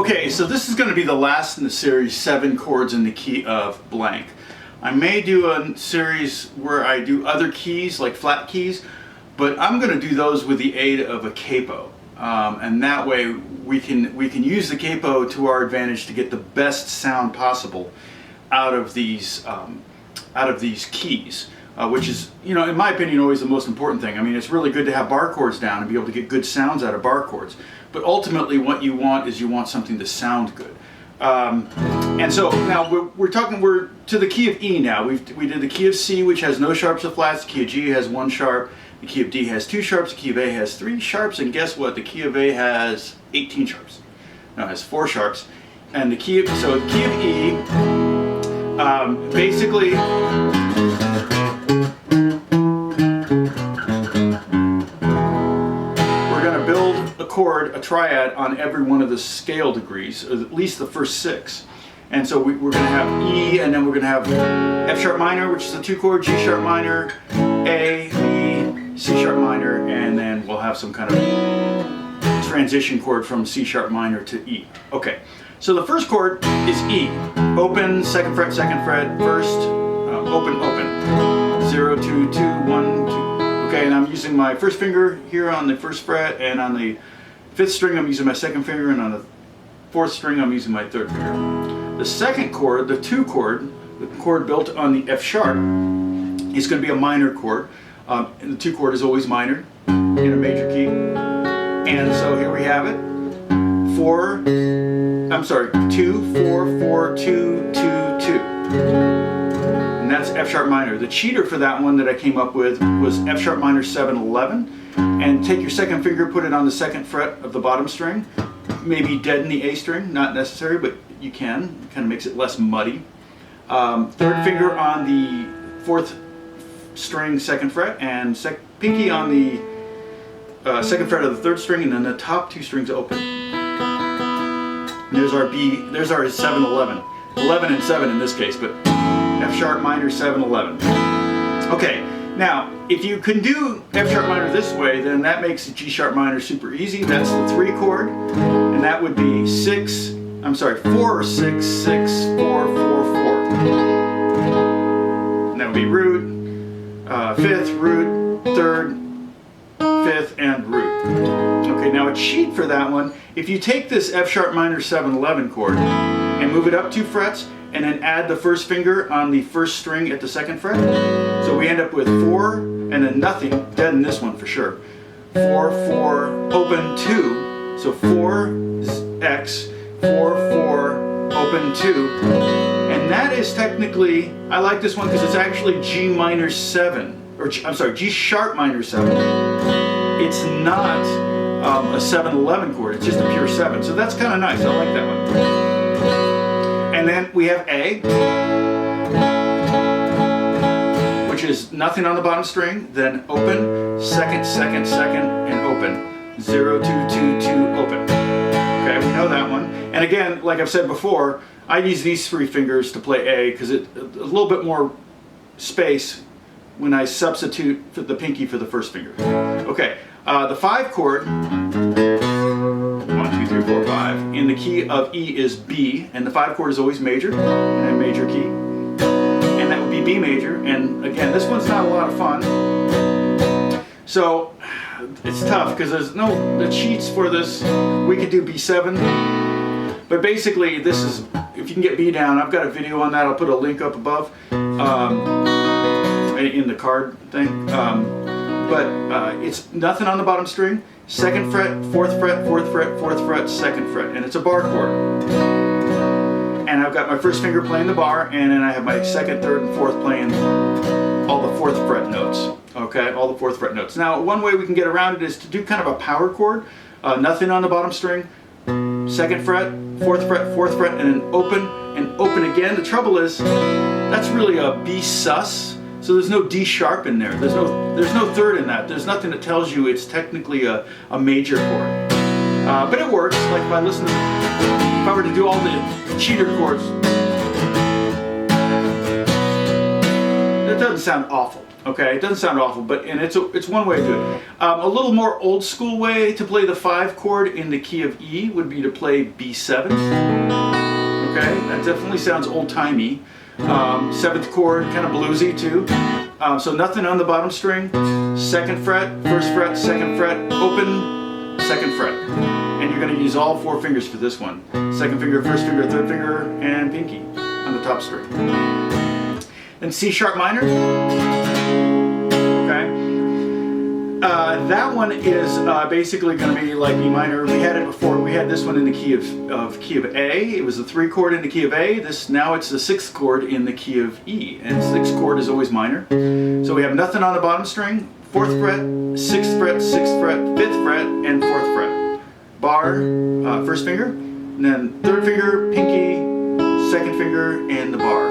Okay, so this is going to be the last in the series, 7 chords in the key of blank. I may do a series where I do other keys, like flat keys, but I'm going to do those with the aid of a capo. And that way we can use the capo to our advantage to get the best sound possible out of these keys, which is, in my opinion, always the most important thing. I mean, it's really good to have bar chords down and be able to get good sounds out of bar chords. But ultimately, what you want is something to sound good. And so now we're to the key of E now. We did the key of C, which has no sharps or flats. The key of G has 1 sharp. The key of D has 2 sharps. The key of A has 3 sharps. And guess what? The key of A has 18 sharps. No, it has 4 sharps. And the key of E, basically, we're going to build a chord, a triad, on every one of the scale degrees, or at least the first 6. And so we're going to have E, and then we're going to have F sharp minor, which is the 2 chord, G sharp minor, A, B, C sharp minor, and then we'll have some kind of transition chord from C sharp minor to E. Okay, so the first chord is E. Open, 2nd fret, 2nd fret, first, open, open. 0, 2, 2, 1, 2. Okay, and I'm using my first finger here on the 1st fret, and on the 5th string I'm using my 2nd finger, and on the 4th string I'm using my 3rd finger. The 2nd chord, the 2 chord, the chord built on the F sharp, is going to be a minor chord. And the 2 chord is always minor in a major key. And so here we have it. 2, 4, 4, 2, 2, 2. And that's F sharp minor. The cheater for that one that I came up with was F sharp minor 7, 11. And take your 2nd finger, put it on the 2nd fret of the bottom string. Maybe deaden the A string, not necessary, but you can. It kind of makes it less muddy. 3rd finger on the 4th string, 2nd fret, and pinky on the 2nd fret of the 3rd string, and then the top 2 strings open. And there's our B, there's our 7, 11. 11 and 7 in this case, but F sharp minor 7, 11. Okay, now if you can do F sharp minor this way, then that makes the G sharp minor super easy. That's the 3 chord, and that would be 4, 6, 6, 4, 4, 4. And that would be root, 5th, root, 3rd, 5th, and root. Okay, now a cheat for that one, if you take this F sharp minor 7, 11 chord and move it up 2 frets, and then add the 1st finger on the 1st string at the 2nd fret, so we end up with 4 and then nothing, dead in this one for sure. 4, 4, open 2, so 4, X, 4, 4, open 2. And that is technically, I like this one because it's actually G minor 7, or G sharp minor 7. It's not a 7-11 chord, it's just a pure 7. So that's kind of nice, I like that one. And then we have A, which is nothing on the bottom string, then open, 2nd, 2nd, 2nd, and open. 0, 2, 2, 2, open. Okay, we know that one. And again, like I've said before, I use these 3 fingers to play A because it's a little bit more space when I substitute for the pinky for the 1st finger. Okay, the 5 chord, 1, 2, 3, 4, 5, in the key of E is B, and the 5 chord is always major, in a major key. And that would be B major, and again, this one's not a lot of fun. So, it's tough because there's the cheats for this. We could do B7, but basically this is, if you can get B down, I've got a video on that, I'll put a link up above in the card thing. But it's nothing on the bottom string, 2nd fret, 4th fret, 4th fret, 4th fret, 2nd fret, and it's a bar chord. And I've got my 1st finger playing the bar, and then I have my 2nd, 3rd, and 4th playing all the 4th fret notes. Okay, all the 4th fret notes. Now, one way we can get around it is to do kind of a power chord. Nothing on the bottom string, 2nd fret, 4th fret, 4th fret, and then open, and open again. The trouble is, that's really a Bsus. So there's no D sharp in there. There's no 3rd in that. There's nothing that tells you it's technically a major chord. But it works. Like if I were to do all the cheater chords, it doesn't sound awful. Okay, it doesn't sound awful, and it's one way to do it. A little more old school way to play the 5 chord in the key of E would be to play B7. Okay, that definitely sounds old-timey. 7th chord, kind of bluesy too. So nothing on the bottom string. 2nd fret, 1st fret, 2nd fret, open, 2nd fret. And you're going to use all 4 fingers for this one. 2nd finger, 1st finger, 3rd finger, and pinky on the top string. Then C sharp minor. Okay. That one is basically going to be like E minor. We had it before. We had this one in the key of A. It was the 3 chord in the key of A. Now it's the 6th chord in the key of E, and 6th chord is always minor. So we have nothing on the bottom string. 4th fret, 6th fret, 6th fret, 5th fret, and 4th fret. Bar, 1st finger, and then 3rd finger, pinky, 2nd finger, and the bar.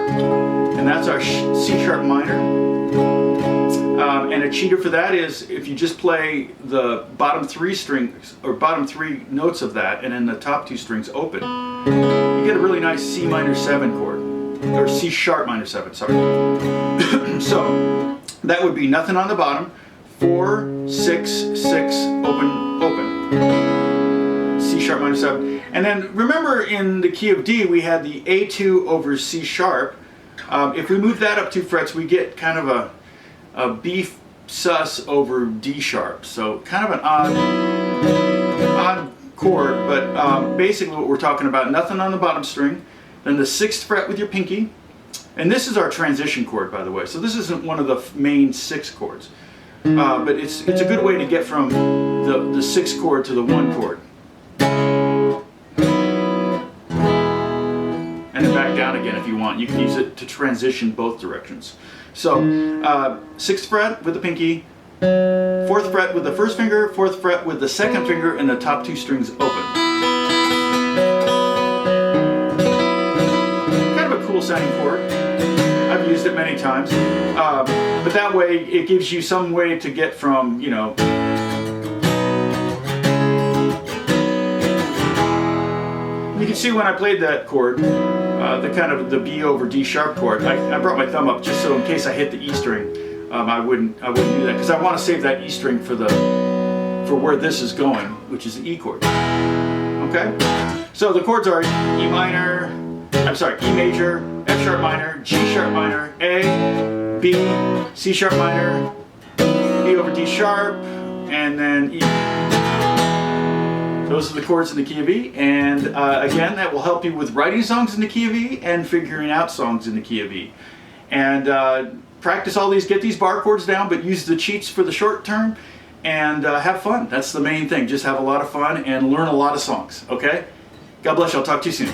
And that's our C sharp minor. And a cheater for that is if you just play the bottom 3 strings, or bottom 3 notes of that, and then the top 2 strings open, you get a really nice C minor 7 chord, or C sharp minor 7, sorry. So that would be nothing on the bottom, 4, 6, 6, open, open. C sharp minor 7. And then remember in the key of D we had the A2 over C sharp. If we move that up 2 frets, we get kind of a B sus over D sharp. So kind of an odd chord, but basically what we're talking about, nothing on the bottom string, then the 6th fret with your pinky. And this is our transition chord, by the way. So this isn't one of the main 6 chords. But it's a good way to get from the 6th chord to the 1 chord. And then back down again if you want. You can use it to transition both directions. So 6th fret with the pinky, 4th fret with the 1st finger, 4th fret with the 2nd finger, and the top 2 strings open. Kind of a cool sounding chord. I've used it many times. But that way it gives you some way to get from, you know, you can see when I played that chord, the kind of the B over D sharp chord, I brought my thumb up just so in case I hit the E string, I wouldn't do that, because I want to save that E string for where this is going, which is the E chord. Okay? So the chords are E major, F sharp minor, G sharp minor, A, B, C sharp minor, B over D sharp, and then E. Those are the chords in the key of E, and again, that will help you with writing songs in the key of E and figuring out songs in the key of E. And practice all these, get these bar chords down, but use the cheats for the short term, and have fun. That's the main thing. Just have a lot of fun and learn a lot of songs, okay? God bless you. I'll talk to you soon.